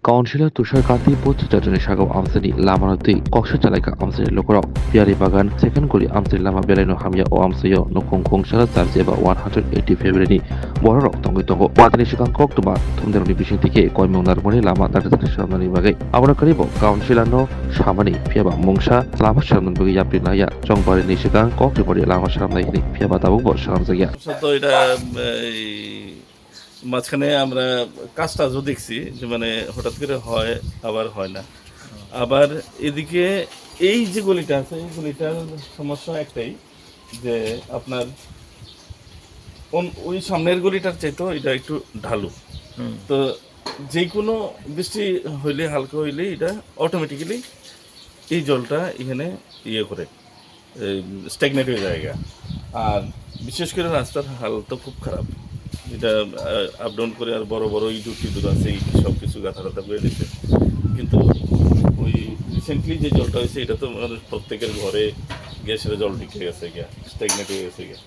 Councillor তুষার কান্তি 보츠자전의 샤가오 암스니 라마노티 꺽샤짤라이카 암스니 로코라오 비아리 바간 세컨고리 암스니 라마 베라이노 함야 오 암스요 노콩콩 샤라 자르제바 180 페브리니 বড়রক তঙ্গিতঙ্গ বাদানি 시간 꺽두바 톰데로니 비싱티케 거이명나르모니 라마 다르다르 샤마니 바게 아브라카리보 কাউন্সিলানো সামানি 피아바 몽샤 라마 샤는 বগি 야프리나야 정바리니 시간 꺽두버리 라마 샤나이니 피아바 다부보 샤감자기야 তো এটা মাঝখানে আমরা কাজটাজও দেখছি যে মানে হঠাৎ করে হয় আবার হয় না। আবার এদিকে এই যে গলিটা আছে এই গলিটার সমস্যা একটাই যে আপনার ওই সামনের গলিটার চাইতো এটা একটু ঢালু, তো যে কোনো বৃষ্টি হইলে হালকা হইলে এটা অটোমেটিক্যালি এই জলটা এখানে ইয়ে করে স্ট্যাগনেট হয়ে যায়। আর বিশেষ করে রাস্তার হাল তো খুব খারাপ, এটা আপ ডাউন করে আর বড় বড় ইঁদুর আছে সব কিছু গাঁথা করে দিচ্ছে। কিন্তু ওই রিসেন্টলি যে জলটা হয়েছে এটা তো আমাদের প্রত্যেকের ঘরে গ্যাসের জল ঢুকে গেছে গিয়া, স্ট্যাগনেট হয়ে গেছে গিয়া।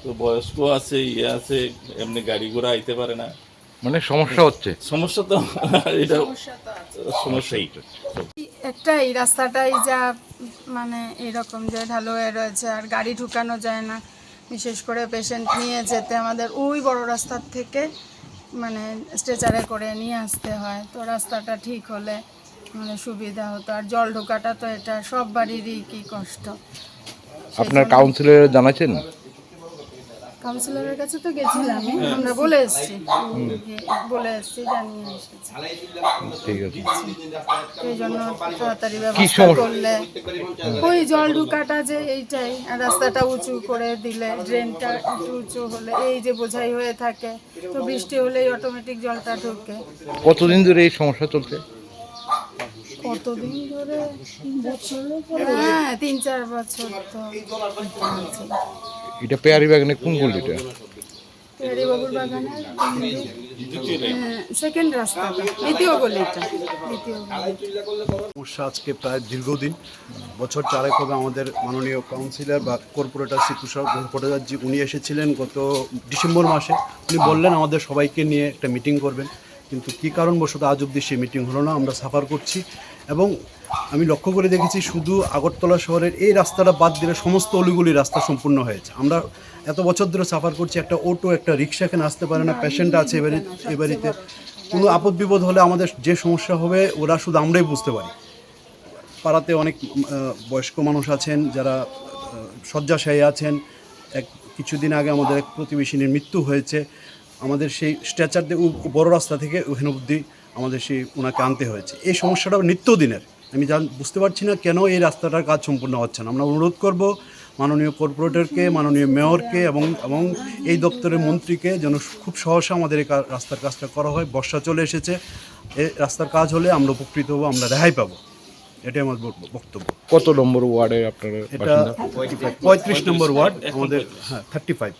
তো বয়স্ক আছে ইয়ে আছে, এমনি গাড়ি ঘোড়া আইতে পারে না, মানে সমস্যা হচ্ছে। সমস্যা তো এটা সমস্যাই একটা এই রাস্তাটাই যা মানে এরকম যে ঢালু হয়ে রয়েছে আর গাড়ি ঢুকানো যায় না, বিশেষ করে পেশেন্ট নিয়ে যেতে আমাদের ওই বড় রাস্তার থেকে মানে স্ট্রেচারে করে নিয়ে আসতে হয়। তো রাস্তাটা ঠিক হলে মানে সুবিধা হতো। আর জল ঢোকাটা তো এটা সব বাড়িরই কি কষ্ট। আপনার কাউন্সিলর জানাচ্ছেন? কাউন্সিলরের কাছে তো গেছিলাম, আমরা বলে এসেছি জানিয়ে এসেছি। ঠিক আছে, এই জন্য তাড়াতাড়ি ব্যবস্থা করলে ওই জল ঢুকাটা যে এইটাই, আর রাস্তাটা উঁচু করে দিলে ড্রেনটা একটু উঁচু হলে এই যে বোঝাই হয়ে থাকে, তো বৃষ্টি হলেই অটোমেটিক জলটা ঢুকে। কতদিন ধরে এই সমস্যা চলছে? কতদিন ধরে? হ্যাঁ 3-4 বছর তো। এটা পেয়ারি বাগানে কোন গলিটা? পেয়ারি বাবুর বাগানের সেকেন্ড রাস্তাটা, দ্বিতীয় গলিটা। সমস্যা আজকে প্রায় দীর্ঘদিন, বছর 4 হবে। আমাদের মাননীয় কাউন্সিলর বা কর্পোরেটর শ্রী তুষার ভট্টাচার্য উনি এসেছিলেন গত ডিসেম্বর মাসে। উনি বললেন আমাদের সবাইকে নিয়ে একটা মিটিং করবেন, কিন্তু কী কারণবশত আজ অবধি সেই মিটিং হলো না। আমরা সাফার করছি এবং আমি লক্ষ্য করে দেখেছি শুধু আগরতলা শহরের এই রাস্তাটা বাদ দিলে সমস্ত অলিগুলি রাস্তা সম্পূর্ণ হয়েছে। আমরা এত বছর ধরে সাফার করছি, একটা অটো একটা রিক্সা এখানে আসতে পারে না, পেশেন্ট আছে এ বাড়িতে। কোনো আপদ বিপদ হলে আমাদের যে সমস্যা হবে ওরা শুধু আমরাই বুঝতে পারি। পাড়াতে অনেক বয়স্ক মানুষ আছেন যারা শয্যাশায়ী আছেন। কিছুদিন আগে আমাদের এক প্রতিবেশীর মৃত্যু হয়েছে, আমাদের সেই স্ট্রেচার দিয়ে বড় রাস্তা থেকে ওখানে অবধি আমাদের সেই ওনাকে আনতে হয়েছে। এই সমস্যাটা নিত্যদিনের। আমি বুঝতে পারছি না কেন এই রাস্তাটার কাজ সম্পূর্ণ হচ্ছে না। আমরা অনুরোধ করব মাননীয় কর্পোরেটরকে, মাননীয় মেয়রকে এবং এই দপ্তরের মন্ত্রীকে যেন খুব সহসা আমাদের এই রাস্তার কাজটা করা হয়। বর্ষা চলে এসেছে, এই রাস্তার কাজ হলে আমরা উপকৃত হবো, আমরা রেহাই পাবো। এটাই আমার বক্তব্য। কত নম্বর ওয়ার্ডে আপনারা? এটা 35 নম্বর ওয়ার্ড আমাদের। হ্যাঁ 35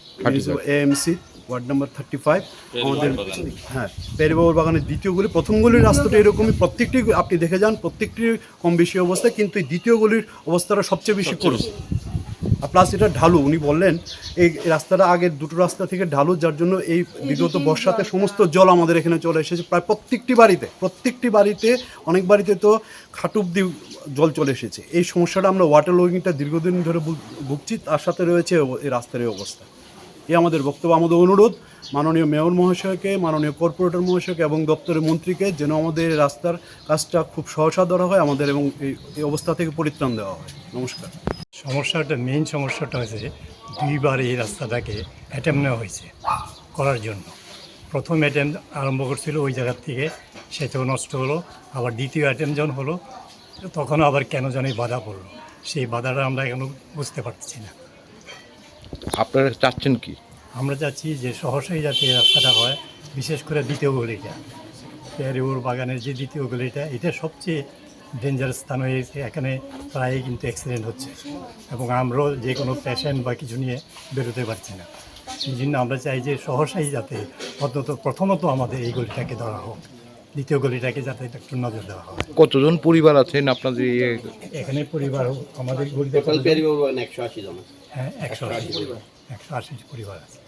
এএমসি ওয়ার্ড নাম্বার 35 আমাদের। হ্যাঁ পেয়ারিবাবুর বাগানের দ্বিতীয় গলি, প্রথম গলির রাস্তাটা এরকমই, প্রত্যেকটি আপনি দেখে যান প্রত্যেকটি কম বেশি অবস্থা, কিন্তু এই দ্বিতীয় গলির অবস্থাটা সবচেয়ে বেশি করুন। আর প্লাস এটা ঢালু, উনি বললেন এই রাস্তাটা আগের দুটো রাস্তা থেকে ঢালু, যার জন্য এই বিগত বর্ষাতে সমস্ত জল আমাদের এখানে চলে এসেছে প্রায় প্রত্যেকটি বাড়িতে। অনেক বাড়িতে তো খাটুব দিয়ে জল চলে এসেছে। এই সমস্যাটা আমরা ওয়াটার লগিংটা দীর্ঘদিন ধরে ভুগছি, তার সাথে রয়েছে এই রাস্তার এই অবস্থা। এই আমাদের বক্তব্য। আমাদের অনুরোধ মাননীয় মেয়র মহাশয়কে, মাননীয় কর্পোরেটর মহাশয়কে এবং দপ্তরের মন্ত্রীকে যেন আমাদের রাস্তার কাজটা খুব সহসা ধরা হয় আমাদের এবং এই অবস্থা থেকে পরিত্রাণ দেওয়া হয়। নমস্কার। সমস্যাটা মেইন সমস্যাটা হয়েছে দুইবার এই রাস্তাটাকে অ্যাটেম্প নেওয়া হয়েছে করার জন্য। প্রথম অ্যাটেম্প আরম্ভ করছিল ওই জায়গার থেকে, সেটাও নষ্ট হলো। আবার দ্বিতীয় অ্যাটেম্প যখন হলো তখন আবার কেন জানি বাধা পড়লো। সেই বাধাটা আমরা এখনও বুঝতে পারছি না। আপনারা চাচ্ছেন কি? আমরা চাচ্ছি যে সহসাই যাতে রাস্তাটা হয়, বিশেষ করে দ্বিতীয় গলিটা, পেয়ারিবাবুর বাগানের যে দ্বিতীয় গলিটা, এটা সবচেয়ে ডেঞ্জারাস স্থান হয়ে গেছে। এখানে প্রায়ই কিন্তু অ্যাক্সিডেন্ট হচ্ছে এবং আমরাও যে কোনো পেশেন্ট বা কিছু নিয়ে বেরোতে পারছি না। সেই জন্য আমরা চাই যে সহসাই যাতে অন্তত প্রথমত আমাদের এই গলিটাকে ধরা হোক, দ্বিতীয় গলিটাকে যাতে একটু নজর দেওয়া হয়। কতজন পরিবার আছেন আপনাদের এখানে? পরিবার আমাদের গলিতে 180 জন। হ্যাঁ 180 পরিবার আছে।